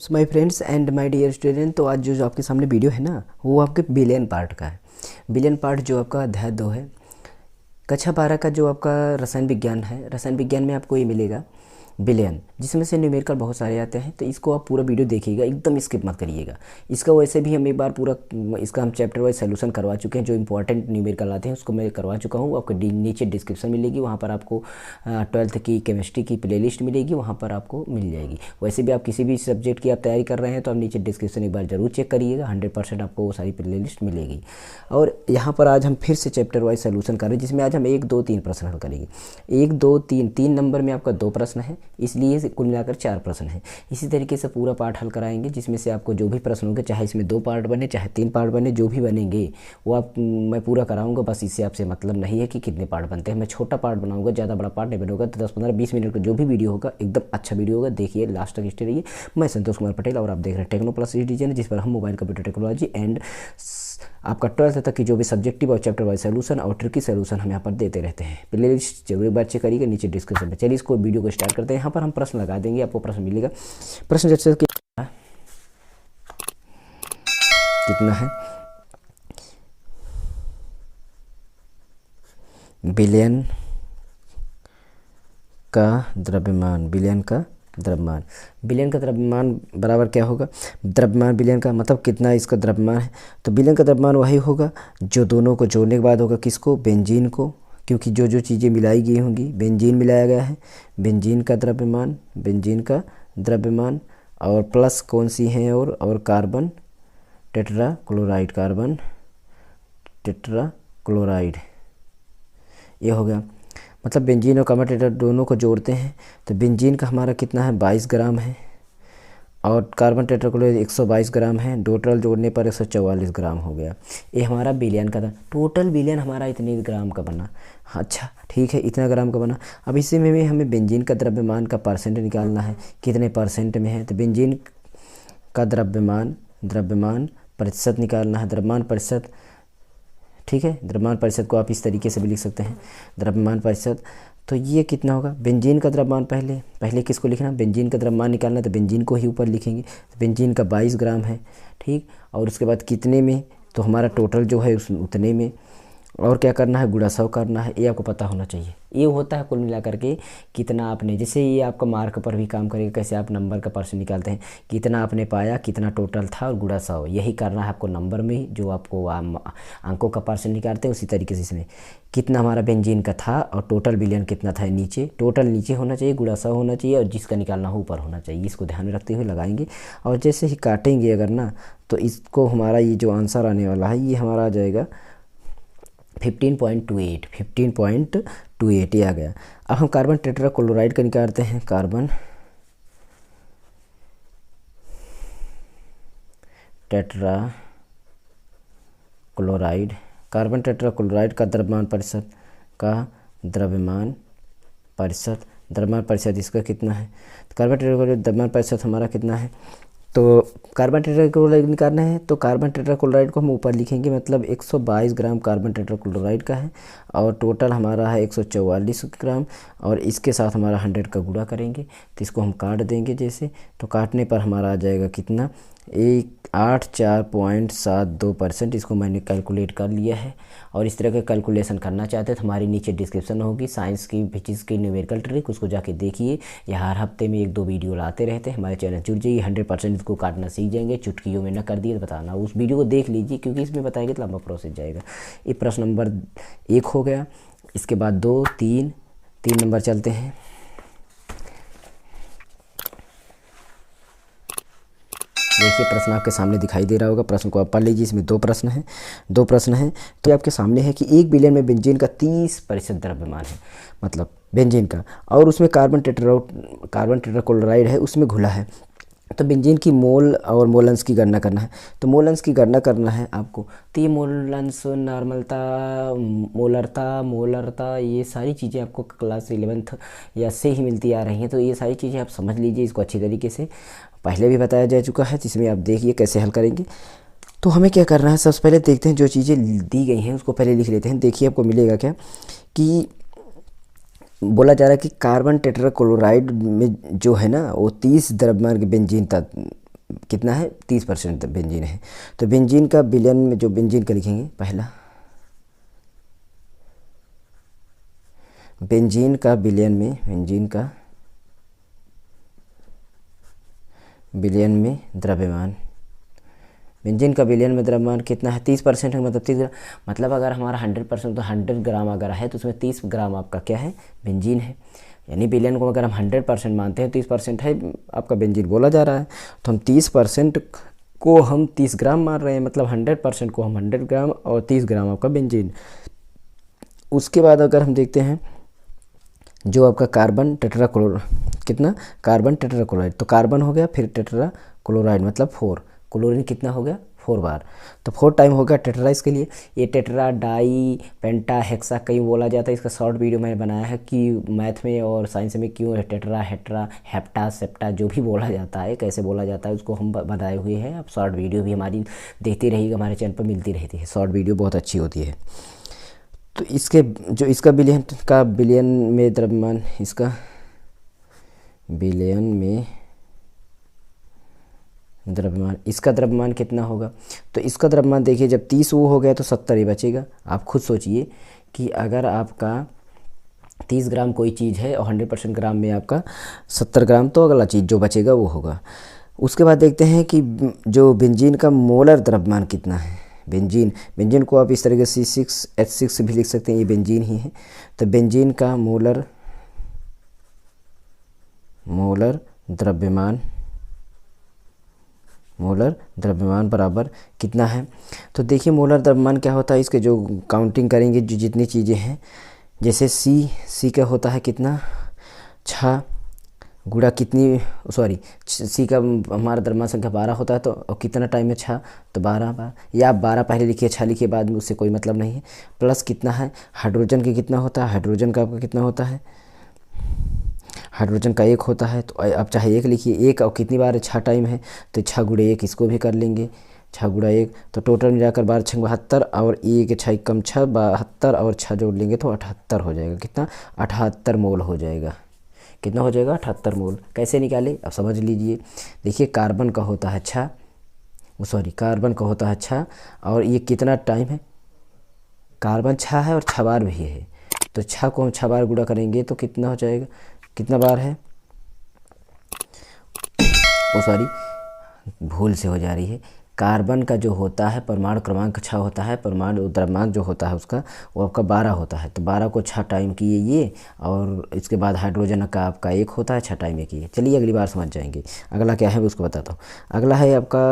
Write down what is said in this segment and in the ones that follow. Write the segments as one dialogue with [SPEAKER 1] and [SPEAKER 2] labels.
[SPEAKER 1] My friends and my dear student. तो आज जो आपके सामने वीडियो है ना, वो आपके बिलियन पार्ट का है। बिलियन पार्ट जो आपका अध्याय 2 है, कक्षा 12 का जो आपका रसायन विज्ञान है। रसायन विज्ञान में आपको ये मिलेगा बिलियन, जिसमें से न्यूमेरिकल बहुत सारे आते हैं। तो इसको आप पूरा वीडियो देखिएगा, एकदम स्किप मत करिएगा। इसका वैसे भी हम एक बार पूरा इसका हम चैप्टर वाइज सोल्यूशन करवा चुके हैं। जो इंपॉर्टेंट न्यूमेरिकल आते हैं उसको मैं करवा चुका हूँ। आपको नीचे डिस्क्रिप्शन मिलेगी, वहाँ पर आपको 12th की केमिस्ट्री की प्लेलिस्ट मिलेगी, वहाँ पर आपको मिल जाएगी। वैसे भी आप किसी भी सब्जेक्ट की आप तैयारी कर रहे हैं तो आप नीचे डिस्क्रिप्शन एक बार जरूर चेक करिएगा, 100% आपको वो सारी प्लेलिस्ट मिलेगी। और यहाँ पर आज हम फिर से चैप्टर वाइज सोल्यूशन कर रहे हैं, जिसमें आज हम 1 2 3 प्रश्न हल करेंगे। 1 2 3 3 नंबर में आपका 2 प्रश्न है, इसलिए कुल मिलाकर 4 प्रश्न हैं। इसी तरीके से पूरा पार्ट हल कराएंगे, जिसमें से आपको जो भी प्रश्न होंगे, चाहे इसमें 2 पार्ट बने चाहे 3 पार्ट बने, जो भी बनेंगे वो मैं पूरा कराऊंगा। बस इससे आपसे मतलब नहीं है कि कितने पार्ट बनते हैं। मैं छोटा पार्ट बनाऊंगा, ज़्यादा बड़ा पार्ट नहीं बनाऊंगा। तो 10 15 20 मिनट का जो भी वीडियो होगा एकदम अच्छा वीडियो होगा, देखिए लास्ट तक स्टे रहिए। मैं संतोष कुमार पटेल और आप देख रहे हैं टेक्नो प्लस डिजाइन, जिस पर हम मोबाइल कंप्यूटर टेक्नोलॉजी एंड आपका 12th तक की जो भी सब्जेक्टिव और चैप्टर वाइज सोल्यूशन और ट्रिकी सोल्यूशन हम यहाँ पर देते रहते हैं। प्ले लिस्ट जरूर बात चेक करिएगा नीचे डिस्क्रिप्शन में। चलिए इसको वीडियो को स्टार्ट करते हैं। यहाँ पर हम प्रश्न लगा देंगे, आपको प्रश्न मिलेगा। प्रश्न जैसे कि कितना है बिलियन का द्रव्यमान। बिलियन का द्रव्यमान, बिलियन का द्रव्यमान बराबर क्या होगा? द्रव्यमान बिलियन का मतलब कितना इसका द्रव्यमान है। तो बिलियन का द्रव्यमान वही होगा जो दोनों को जोड़ने के बाद होगा। किसको? बेंजीन को, क्योंकि जो जो चीज़ें मिलाई गई होंगी, बेंजीन मिलाया गया है, बेंजीन का द्रव्यमान, बेंजीन का द्रव्यमान। और प्लस कौन सी हैं? और carbon tetra chloride, carbon tetra chloride, ये हो गया। मतलब बेंजीन और कार्बन टेट्रा दोनों को जोड़ते हैं तो बेंजीन का हमारा कितना है? 22 ग्राम है, और कार्बन टेट्राक्लोराइड 122 ग्राम है। टोटल जोड़ने पर 144 ग्राम हो गया। ये हमारा बिलियन का था। टोटल बिलियन हमारा इतने ग्राम का बना। अच्छा ठीक है, इतना ग्राम का बना। अब इसी में भी हमें बेंजीन का द्रव्यमान का परसेंट निकालना है, कितने परसेंट में है। तो बेंजीन का द्रव्यमान प्रतिशत निकालना है, द्रव्यमान प्रतिशत। ठीक है, द्रव्यमान प्रतिशत को आप इस तरीके से भी लिख सकते हैं, द्रव्यमान प्रतिशत। तो ये कितना होगा? बेंजीन का द्रव्यमान पहले किसको लिखना? बेंजीन का द्रव्यमान निकालना, तो बेंजीन को ही ऊपर लिखेंगे। तो बेंजीन का 22 ग्राम है, ठीक। और उसके बाद कितने में? तो हमारा टोटल जो है उतने में। और क्या करना है? गुणा 100 करना है। ये आपको पता होना चाहिए। ये होता है कुल मिलाकर के कितना आपने, जैसे ये आपका मार्क पर भी काम करेगा, कैसे आप नंबर का परसेंट निकालते हैं, कितना आपने पाया, कितना टोटल था, और गुणा 100। यही करना है आपको नंबर में, जो आपको अंकों का परसेंट निकालते हैं उसी तरीके से इसमें कितना हमारा बेंजीन का था और टोटल बिलियन कितना था नीचे। टोटल नीचे होना चाहिए, गुणा 100 होना चाहिए, और जिसका निकालना हो ऊपर होना चाहिए। इसको ध्यान में रखते हुए लगाएंगे। और जैसे ही काटेंगे अगर ना, तो इसको हमारा ये जो आंसर आने वाला है ये हमारा आ जाएगा 15.28। 15.28 ये आ गया। अब हम कार्बन टेट्रा क्लोराइड का निकालते हैं। Carbon tetra chloride, carbon tetra chloride का द्रव्यमान प्रतिशत, द्रव्यमान प्रतिशत इसका कितना है? तो कार्बन टेट्रा क्लोराइड द्रव्यमान प्रतिशत हमारा कितना है? तो कार्बन टेट्रा क्लोराइड निकालना है, तो कार्बन टेट्रा क्लोराइड को हम ऊपर लिखेंगे, मतलब 122 ग्राम कार्बन टेट्रा क्लोराइड का है, और टोटल हमारा है 144 ग्राम। और इसके साथ हमारा 100 का गुणा करेंगे, तो इसको हम काट देंगे जैसे। तो काटने पर हमारा आ जाएगा कितना? 184.72%। इसको मैंने कैलकुलेट कर लिया है। और इस तरह का कैलकुलेशन करना चाहते हैं तो हमारी नीचे डिस्क्रिप्शन होगी, साइंस की फिजिक्स की न्यूमेरिकल ट्रिक, उसको जाके देखिए। यह हर हफ्ते में 1 2 वीडियो लाते रहते हैं। हमारे चैनल जुड़ जाइए, 100% इसको काटना सीख जाएंगे। चुटकियों में न कर दिए तो बताना, उस वीडियो को देख लीजिए, क्योंकि इसमें बताएंगे तो लंबा प्रोसेस जाएगा। ये प्रश्न नंबर 1 हो गया। इसके बाद 2 3 नंबर चलते हैं। देखिए प्रश्न आपके सामने दिखाई दे रहा होगा, प्रश्न को आप पढ़ लीजिए। इसमें 2 प्रश्न हैं, तो आपके सामने है कि 1 बिलियन में बेंजीन का 30% द्रव्यमान है, मतलब बेंजीन का, और उसमें कार्बन टेट्रा क्लोराइड है, उसमें घुला है। तो बेंजीन की मोल और मोलंस की गणना करना है। तो मोलंस की गणना करना है आपको। तो ये मोलंस, नॉर्मलता, मोलरता, ये सारी चीज़ें आपको क्लास 11th या से ही मिलती आ रही हैं। तो ये सारी चीज़ें आप समझ लीजिए इसको अच्छी तरीके से, पहले भी बताया जा चुका है, जिसमें आप देखिए कैसे हल करेंगे। तो हमें क्या करना है, सबसे पहले देखते हैं जो चीज़ें दी गई हैं उसको पहले लिख लेते हैं। देखिए आपको मिलेगा क्या कि बोला जा रहा है कि कार्बन टेट्रा क्लोराइड में जो है ना, वो 30 द्रव्यमान के बेंजीन था, कितना है 30% बेंजीन है। तो बेंजीन का बिलियन में जो बेंजीन का लिखेंगे पहला, बेंजीन का बिलियन में, बेंजीन का बिलियन में द्रव्यमान, बेंजीन का बिलियन में द्रव्यमान कितना है 30% है, मतलब 30 ग्राम। मतलब अगर हमारा 100% तो 100 ग्राम अगर है तो उसमें 30 ग्राम आपका क्या है बेंजीन है। यानी बिलियन को अगर हम 100% मानते हैं 30% है आपका बेंजीन बोला जा रहा है, तो हम 30% को हम 30 ग्राम मान रहे हैं, मतलब 100% को हम 100 ग्राम और 30 ग्राम आपका बेंजीन। उसके बाद अगर हम देखते हैं जो आपका कार्बन टेट्राक्लोराइड, कितना कार्बन टेट्राक्लोराइड, तो कार्बन हो गया, फिर टेट्राक्लोराइड मतलब 4, क्लोरीन कितना हो गया 4 बार, तो 4 टाइम हो गया टेट्रा इसके लिए। ये टेट्रा डाई पेंटा हेक्सा कई बोला जाता है, इसका शॉर्ट वीडियो मैंने बनाया है कि मैथ में और साइंस में क्यों टेट्रा हेट्रा हेप्टा सेप्टा जो भी बोला जाता है कैसे बोला जाता है उसको हम बनाए हुए हैं। अब शॉर्ट वीडियो भी हमारी देखती रहिएगा, हमारे चैनल पर मिलती रहती है, शॉर्ट वीडियो बहुत अच्छी होती है। तो इसके जो इसका बिलियन में द्रव्यमान, इसका बिलियन में द्रव्यमान, इसका द्रव्यमान कितना होगा, तो इसका द्रव्यमान देखिए जब 30 वो हो गया तो 70 ही बचेगा। आप खुद सोचिए कि अगर आपका 30 ग्राम कोई चीज़ है और 100% ग्राम में आपका 70 ग्राम, तो अगला चीज़ जो बचेगा वो होगा। उसके बाद देखते हैं कि जो बेंजीन का मोलर द्रव्यमान कितना है। बेंजीन को आप इस तरीके से C6H6 भी लिख सकते हैं, ये बेंजीन ही है। तो बेंजीन का मोलर द्रव्यमान बराबर कितना है। तो देखिए मोलर द्रव्यमान क्या होता है, इसके जो काउंटिंग करेंगे जो जितनी चीज़ें हैं, जैसे सी का होता है कितना 6 गुड़ा कितनी, सॉरी सी का हमारा द्रव्यमान संख्या 12 होता है, तो और कितना टाइम है 6, तो 12 बार, या आप 12 पहले लिखिए 6 लिखिए बाद में, उससे कोई मतलब नहीं है। प्लस कितना है हाइड्रोजन के कितना होता है, हाइड्रोजन का आपका कितना होता है, हाइड्रोजन का 1 होता है, तो आप चाहे 1 लिखिए, 1 और कितनी बार है 6 टाइम है, तो 6 गुणे 1 इसको भी कर लेंगे, 6 गुणा 1, तो टोटल मिलाकर 12 6 72 और 1 6 कम 6 72 और 6 जोड़ लेंगे तो 78 हो जाएगा। कितना 78 मोल हो जाएगा। कितना हो जाएगा 78 मोल। कैसे निकाले अब समझ लीजिए। देखिए कार्बन का होता है 6, कार्बन का होता है 6 और ये कितना टाइम है, कार्बन 6 है और 6 बार भी है, तो 6 को हम 6 बार गुणा करेंगे तो कितना हो जाएगा, कितना बार है, भूल से हो जा रही है। कार्बन का जो होता है परमाणु क्रमांक 6 होता है, परमाणु द्रव्यमान जो होता है उसका वो आपका 12 होता है, तो 12 को 6 टाइम किए ये, और इसके बाद हाइड्रोजन का आपका 1 होता है 6 टाइम ये किए। चलिए अगली बार समझ जाएंगे। अगला क्या है मैं उसको बताता हूँ। अगला है आपका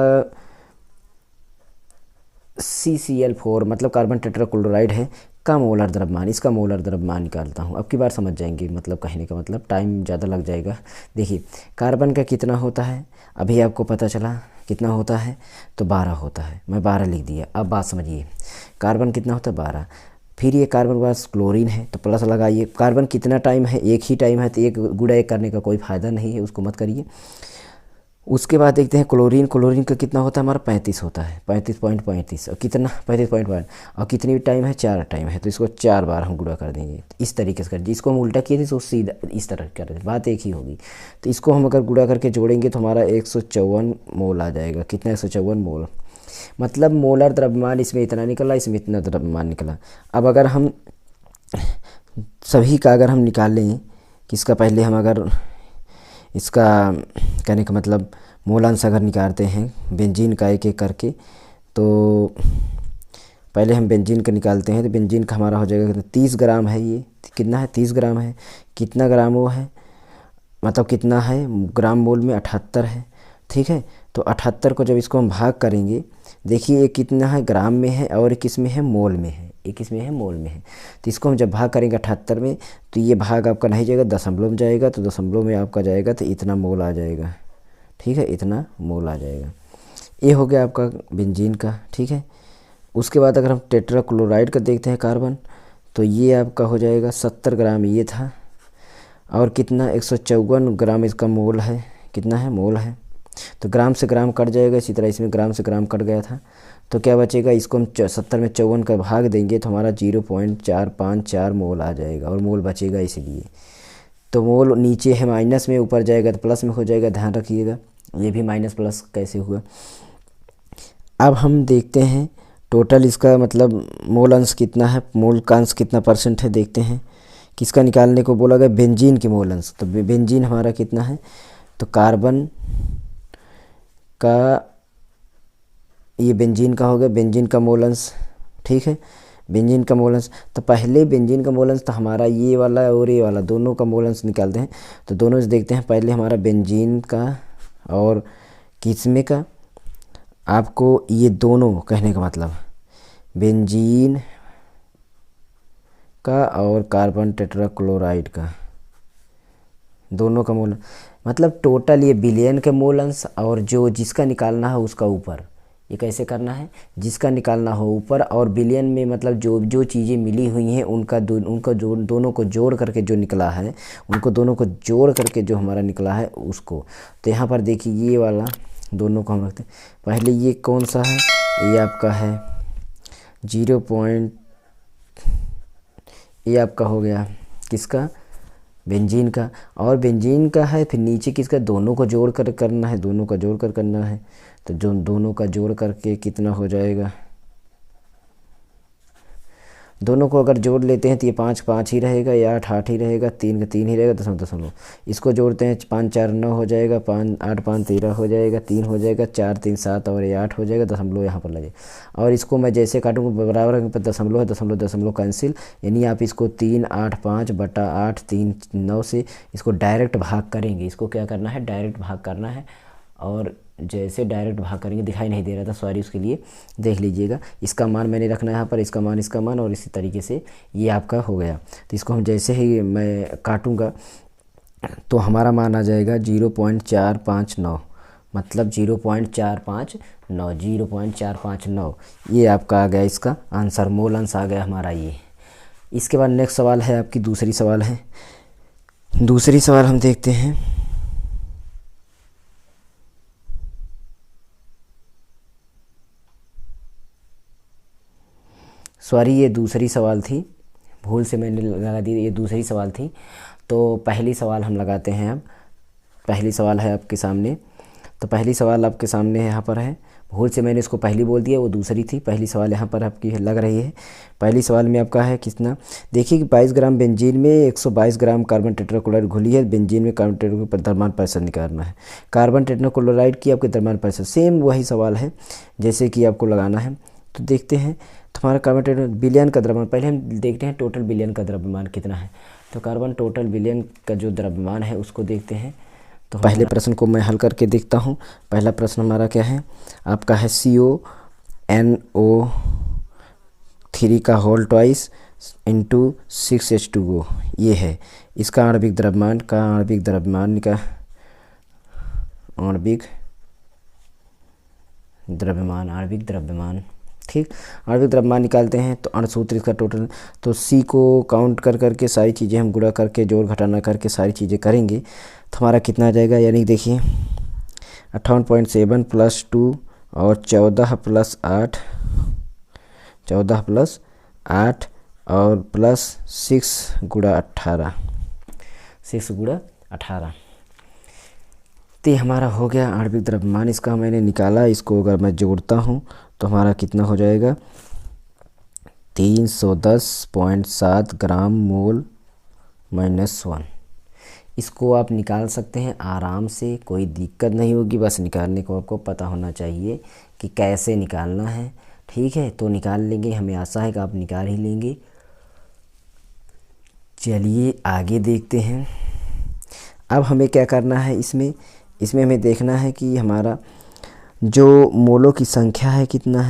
[SPEAKER 1] CCl4 मतलब कार्बन टेट्राक्लोराइड है का मोलर द्रव्यमान। इसका मोलर द्रव्यमान निकालता हूँ, अब की बार समझ जाएंगे, मतलब कहने का मतलब टाइम ज़्यादा लग जाएगा। देखिए कार्बन का कितना होता है, अभी आपको पता चला कितना होता है, तो 12 होता है, मैं 12 लिख दिया। अब बात समझिए, कार्बन कितना होता है 12, फिर ये कार्बन के पास क्लोरीन है तो प्लस लगाइए। कार्बन कितना टाइम है, 1 ही टाइम है, तो 1 गुणा 1 करने का कोई फ़ायदा नहीं है, उसको मत करिए। उसके बाद देखते हैं क्लोरीन का कितना होता है हमारा 35 होता है, 35.35 और कितना 35.1 और कितनी टाइम है 4 टाइम है, तो इसको 4 बार हम गुणा कर देंगे। इस तरीके से कर, जिसको हम उल्टा किए थे तो सीधा इस तरह कर देंगे, बात एक ही होगी। तो इसको हम अगर गुणा करके जोड़ेंगे तो हमारा 154 मोल आ जाएगा। कितना 154 मोल, मतलब मोलर द्रव्यमान इसमें इतना निकला, इसमें इतना द्रव्यमान निकला। अब अगर हम सभी का अगर हम निकाल लें कि इसका पहले हम अगर इसका कहने का मतलब मोलांश अगर निकालते हैं बेंजीन का एक एक करके, तो पहले हम बेंजीन का निकालते हैं तो बेंजीन का हमारा हो जाएगा 30 ग्राम है, ये कितना है 30 ग्राम है, कितना ग्राम वो है मतलब कितना है ग्राम मोल में 78 है, ठीक है। तो 78 को जब इसको हम भाग करेंगे, देखिए ये कितना है ग्राम में है और किस में है मोल में है, एक इसमें है मोल में है। तो इसको हम जब भाग करेंगे 78 में तो ये भाग आपका नहीं जाएगा, दशमलव में जाएगा, तो दशमलव में आपका जाएगा तो इतना मोल आ जाएगा, ठीक है, इतना मोल आ जाएगा। ये हो गया आपका बेंजीन का, ठीक है। उसके बाद अगर हम टेट्राक्लोराइड का देखते हैं कार्बन, तो ये आपका हो जाएगा 70 ग्राम ये था और कितना 154 ग्राम इसका मोल है, कितना है मोल है। तो ग्राम से ग्राम कट जाएगा, इसी तरह इसमें ग्राम से ग्राम कट गया था, तो क्या बचेगा, इसको हम 70 में 54 का भाग देंगे तो हमारा 0.454 मोल आ जाएगा और मोल बचेगा इसलिए। तो मोल नीचे है माइनस में, ऊपर जाएगा तो प्लस में हो जाएगा, ध्यान रखिएगा। ये भी माइनस प्लस कैसे हुआ। अब हम देखते हैं टोटल इसका मतलब मोल अंश कितना है, मोल का अंश कितना परसेंट है, देखते हैं। किसका निकालने को बोला गया, बेंजीन की मोल अंश। तो बेंजीन हमारा कितना है, तो कार्बन का, ये बेंजीन का हो गया, बेंजीन का मोल अंश, ठीक है, बेंजीन का मोल अंश। तो पहले बेंजीन का मोल अंश तो हमारा ये वाला और ये वाला दोनों का मोल अंश निकालते हैं। तो दोनों से देखते हैं, पहले हमारा बेंजीन का और किसमें का, आपको ये दोनों कहने का मतलब बेंजीन का और कार्बन टेट्राक्लोराइड का दोनों का मोल, मतलब टोटल ये बिलियन के मोल अंश, और जो जिसका निकालना है उसका ऊपर। ये कैसे करना है, जिसका निकालना हो ऊपर और बिलियन में मतलब जो जो चीज़ें मिली हुई हैं उनका दोनों को जोड़ करके जो निकला है, उनको दोनों को जोड़ करके जो हमारा निकला है उसको। तो यहाँ पर देखिए ये वाला दोनों को हम रखते हैं। पहले ये कौन सा है, ये आपका है 0. ये आपका हो गया किसका, बेंजीन का, और बेंजीन का है। फिर नीचे किसका, दोनों को जोड़ कर करना है, दोनों का जोड़ कर करना है। तो जो दोनों का जोड़ करके कितना हो जाएगा, दोनों को अगर जोड़ लेते हैं तो ये 5 5 ही रहेगा, या 8 8 ही रहेगा, 3 का 3 ही रहेगा, दशमलव दशमलव। इसको जोड़ते हैं 5 4 9 हो जाएगा, 5 8 5 13 हो जाएगा, 3 हो जाएगा, 4 3 7 और ये 8 हो जाएगा, दशमलव यहाँ पर लगे। और इसको मैं जैसे काटूँगा बराबर पर दशमलव है, दशमलव दशमलव कैंसिल, यानी आप इसको 3 8 5 बटा 8 3 9 से इसको डायरेक्ट भाग करेंगे। इसको क्या करना है, डायरेक्ट भाग करना है। और जैसे डायरेक्ट भाग करेंगे, दिखाई नहीं दे रहा था सॉरी, उसके लिए देख लीजिएगा। इसका मान मैंने रखना है यहाँ पर, इसका मान, और इसी तरीके से ये आपका हो गया। तो इसको हम जैसे ही मैं काटूंगा तो हमारा मान आ जाएगा 0.459, मतलब 0.459, 0.459। ये आपका आ गया इसका आंसर, मोल अंश आ गया हमारा ये। इसके बाद नेक्स्ट सवाल है आपकी दूसरी सवाल है। दूसरी सवाल हम देखते हैं। सॉरी, ये दूसरी सवाल थी, भूल से मैंने लगा दी, ये दूसरी सवाल थी। तो पहली सवाल हम लगाते हैं अब। पहली सवाल है आपके सामने, तो पहली सवाल आपके सामने यहाँ पर है। भूल से मैंने इसको पहली बोल दिया, वो दूसरी थी। पहली सवाल यहाँ पर आपकी लग रही है। पहली सवाल में आपका है कितना, देखिए कि 22 ग्राम बेंजीन में 122 ग्राम कार्बन टेट्राक्लोराइड घुली है। बेंजीन में कार्बन टेट्राक्लोराइड पर द्रव्यमान प्रतिशत निकालना है। कार्बन टेट्राक्लोराइड की आपके द्रव्यमान प्रतिशत, सेम वही सवाल है जैसे कि आपको लगाना है। तो देखते हैं, तो हमारा कार्बन टेट्राक्लोराइड बिलियन का द्रव्यमान, पहले हम देखते हैं टोटल बिलियन का द्रव्यमान कितना है। तो कार्बन टोटल बिलियन का जो द्रव्यमान है उसको देखते हैं। तो पहले प्रश्न को मैं हल करके देखता हूँ। पहला प्रश्न हमारा क्या है, आपका है CONO3 का होल ट्वाइस इंटू 6H2O, ये है इसका आणविक द्रव्यमान का, आणविक द्रव्यमान ठीक। आणविक द्रव्यमान निकालते हैं तो अणुसूत्र इसका टोटल, तो C को काउंट कर करके सारी चीज़ें हम गुणा करके जोड़ घटाना करके सारी चीज़ें करेंगे तो हमारा कितना आ जाएगा, यानी देखिए 58.7 + 2 और 14 + 8 और प्लस 6 × 18, 6 × 18। तो ये हमारा हो गया आणविक द्रव्यमान, इसका मैंने निकाला। इसको अगर मैं जोड़ता हूँ तो हमारा कितना हो जाएगा, 310.7 ग्राम मोल -1। इसको आप निकाल सकते हैं आराम से, कोई दिक्कत नहीं होगी। बस निकालने को आपको पता होना चाहिए कि कैसे निकालना है, ठीक है। तो निकाल लेंगे, हमें आशा है कि आप निकाल ही लेंगे। चलिए आगे देखते हैं। अब हमें क्या करना है, इसमें हमें देखना है कि हमारा जो मोलों की संख्या है कितना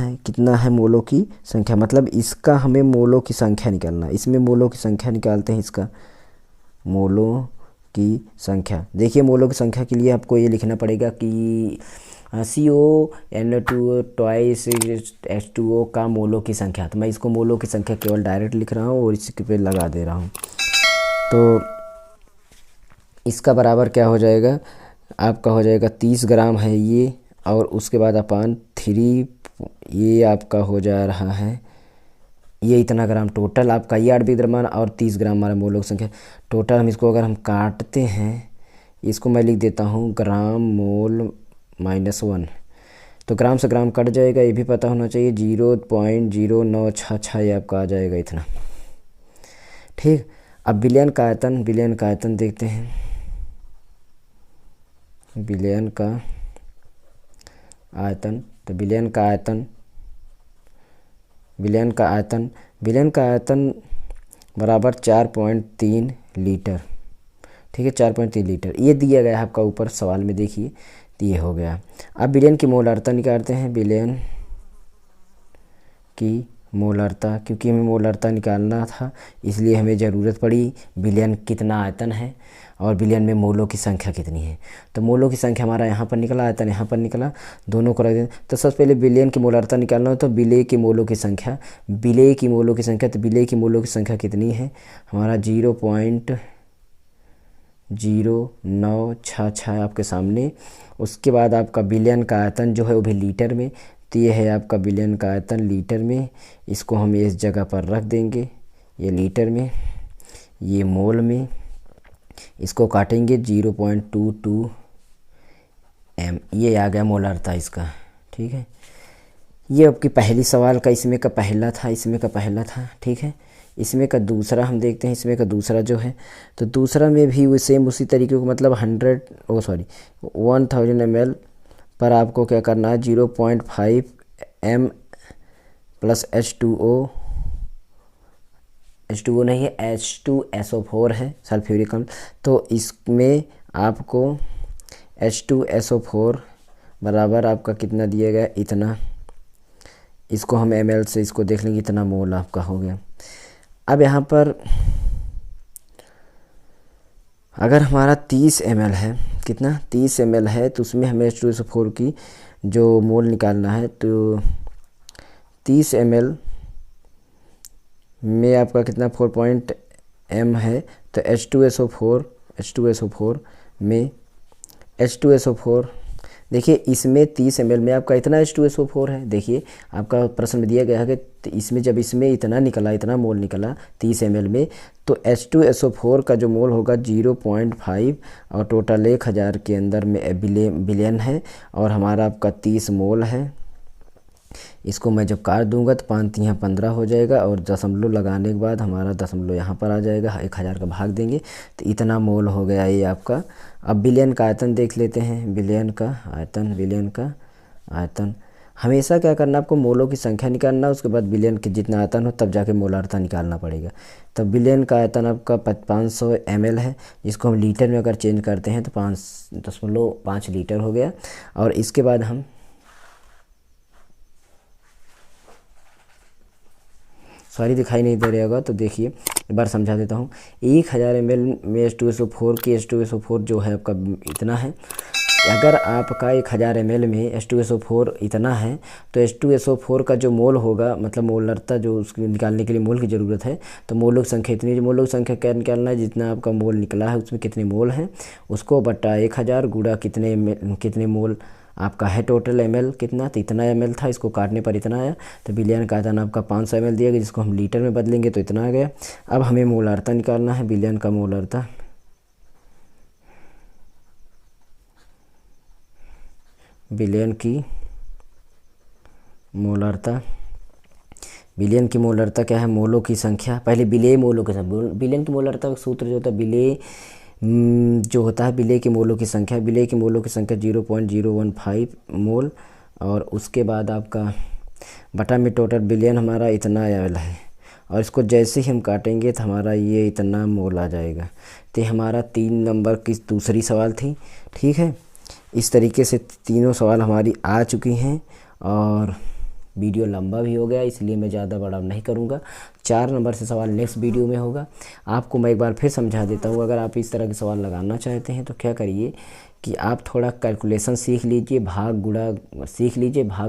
[SPEAKER 1] है मोलों की संख्या, मतलब इसका हमें मोलों की संख्या निकालना है। इसमें मोलों की संख्या निकालते हैं, इसका मोलों की संख्या। देखिए मोलों की संख्या के लिए आपको ये लिखना पड़ेगा कि CONO2 ट्वाइस H2O का मोलों की संख्या। तो मैं इसको मोलों की संख्या केवल डायरेक्ट लिख रहा हूँ और इसके पे लगा दे रहा हूँ। तो इसका बराबर क्या हो जाएगा, आपका हो जाएगा 30 ग्राम है ये, और उसके बाद अपान 3 ये आपका हो जा रहा है ये इतना ग्राम। टोटल आपका ये आणविक द्रव्यमान और 30 ग्राम हमारा मोलों की संख्या। टोटल हम इसको अगर हम काटते हैं, इसको मैं लिख देता हूँ ग्राम मोल -1, तो ग्राम से ग्राम कट जाएगा, ये भी पता होना चाहिए। 0.0966 ये आपका आ जाएगा इतना। ठीक, अब बिलियन का आयतन देखते हैं। बिलियन का आयतन, तो बिलियन का आयतन बराबर 4.3 लीटर। ठीक है, 4.3 लीटर ये दिया गया है आपका ऊपर सवाल में, देखिए तो ये हो गया। अब बिलियन की मोलारता निकालते हैं। बिलियन की मोलारता, क्योंकि हमें मोलारता निकालना था इसलिए हमें ज़रूरत पड़ी बिलियन कितना आयतन है और बिलियन में मोलों की संख्या कितनी है। तो मोलों की संख्या हमारा यहाँ पर निकला, आयतन यहाँ पर निकला, दोनों को रख दें। तो सबसे पहले बिलियन की मोलारता निकालना हो तो बिले की मोलों की संख्या, तो बिले की मोलों की संख्या कितनी है हमारा 0.0966 आपके सामने। उसके बाद आपका बिलियन का आयतन जो है वो भी लीटर में, तो ये है आपका बिलियन का आयतन लीटर में। इसको हम इस जगह पर रख देंगे, ये लीटर में, ये मोल में। इसको काटेंगे 0.22 m, ये आ गया मोलारता इसका। ठीक है, ये आपकी पहली सवाल का इसमें का पहला था। ठीक है, इसमें का दूसरा हम देखते हैं। इसमें का दूसरा जो है, तो दूसरा में भी वो सेम उसी तरीके को, मतलब 1000 ml पर आपको क्या करना है 0.5 m प्लस H2O नहीं है, H2SO4 है, सल्फ्यूरिक अम्ल। तो इसमें आपको H2SO4 बराबर आपका कितना दिया गया, इतना। इसको हम ml से इसको देख लेंगे, इतना मोल आपका हो गया। अब यहाँ पर अगर हमारा 30 ml है, कितना 30 ml है, तो उसमें हमें H2SO4 की जो मोल निकालना है, तो 30 ml में आपका कितना 4 m है, तो H2SO4 में H2SO4 देखिए, इसमें 30 ml में आपका इतना H2SO4 है। देखिए आपका प्रश्न में दिया गया है कि इसमें जब इसमें इतना मोल निकला 30 ml में, तो H2SO4 का जो मोल होगा 0.5 और टोटल 1000 के अंदर में बिलियन है और हमारा आपका 30 मोल है। इसको मैं जब काट दूंगा तो 5 यहाँ 15 हो जाएगा और दशमलव लगाने के बाद हमारा दशमलव यहाँ पर आ जाएगा, 1000 का भाग देंगे तो इतना मोल हो गया ये आपका। अब बिलियन का आयतन देख लेते हैं। बिलियन का आयतन हमेशा क्या करना, आपको मोलों की संख्या निकालना, उसके बाद बिलियन के जितना आयतन हो तब जाके मोलारता निकालना पड़ेगा। तब बिलियन का आयतन आपका 500 ml है, जिसको हम लीटर में अगर चेंज करते हैं तो 5.5 लीटर हो गया। और इसके बाद हम दिखाई नहीं दे रहा होगा तो देखिए एक बार समझा देता हूँ। 1000 ml में H2SO4 जो है आपका इतना है। अगर आपका 1000 ml में H2SO4 इतना है तो H2SO4 का जो मोल होगा, मतलब मोलरता जो उसको निकालने के लिए मोल की ज़रूरत है, तो मोलों की संख्या इतनी, मोलों की संख्या क्या निकालना है, जितना आपका मोल निकला है उसमें कितने मोल हैं उसको बटा 1000 गुणा कितने मोल आपका है टोटल ml कितना, तो इतना ml था, इसको काटने पर इतना आया। तो बिलियन का आयतन आपका 500 ml दिया गया, जिसको हम लीटर में बदलेंगे तो इतना आ गया। अब हमें मोलारता निकालना है, बिलियन का मोलारता। बिलियन की मोलारता क्या है, मोलों की संख्या। पहले बिले मोलों के साथ, बिलियन की मोलारता का सूत्र जो होता है बिले जो होता है बिले के मोलों की संख्या। बिले के मोलों की संख्या 0.015 मोल और उसके बाद आपका बटा में टोटल बिलियन हमारा इतना ml है और इसको जैसे ही हम काटेंगे तो हमारा ये इतना मोल आ जाएगा। तो हमारा 3 नंबर की दूसरी सवाल थी। ठीक है, इस तरीके से तीनों सवाल हमारी आ चुकी हैं और वीडियो लंबा भी हो गया, इसलिए मैं ज़्यादा बड़ा नहीं करूँगा। 4 नंबर से सवाल नेक्स्ट वीडियो में होगा। आपको मैं एक बार फिर समझा देता हूँ। अगर आप इस तरह के सवाल लगाना चाहते हैं तो क्या करिए कि आप थोड़ा कैलकुलेशन सीख लीजिए, भाग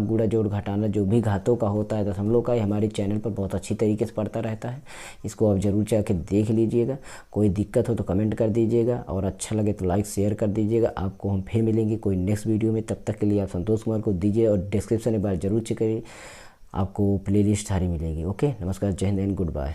[SPEAKER 1] गुणा जोड़ घटाना जो भी घातों का होता है, दशमलव का, हमारे चैनल पर बहुत अच्छी तरीके से पढ़ता रहता है। इसको आप ज़रूर जाके देख लीजिएगा। कोई दिक्कत हो तो कमेंट कर दीजिएगा और अच्छा लगे तो लाइक शेयर कर दीजिएगा। आपको हम फिर मिलेंगे कोई नेक्स्ट वीडियो में। तब तक के लिए आप संतोष कुमार को दीजिए और डिस्क्रिप्शन एक बार ज़रूर चेक करिए, आपको प्लेलिस्ट सारी मिलेगी। ओके, नमस्कार, जय हिंद एंड गुड बाय।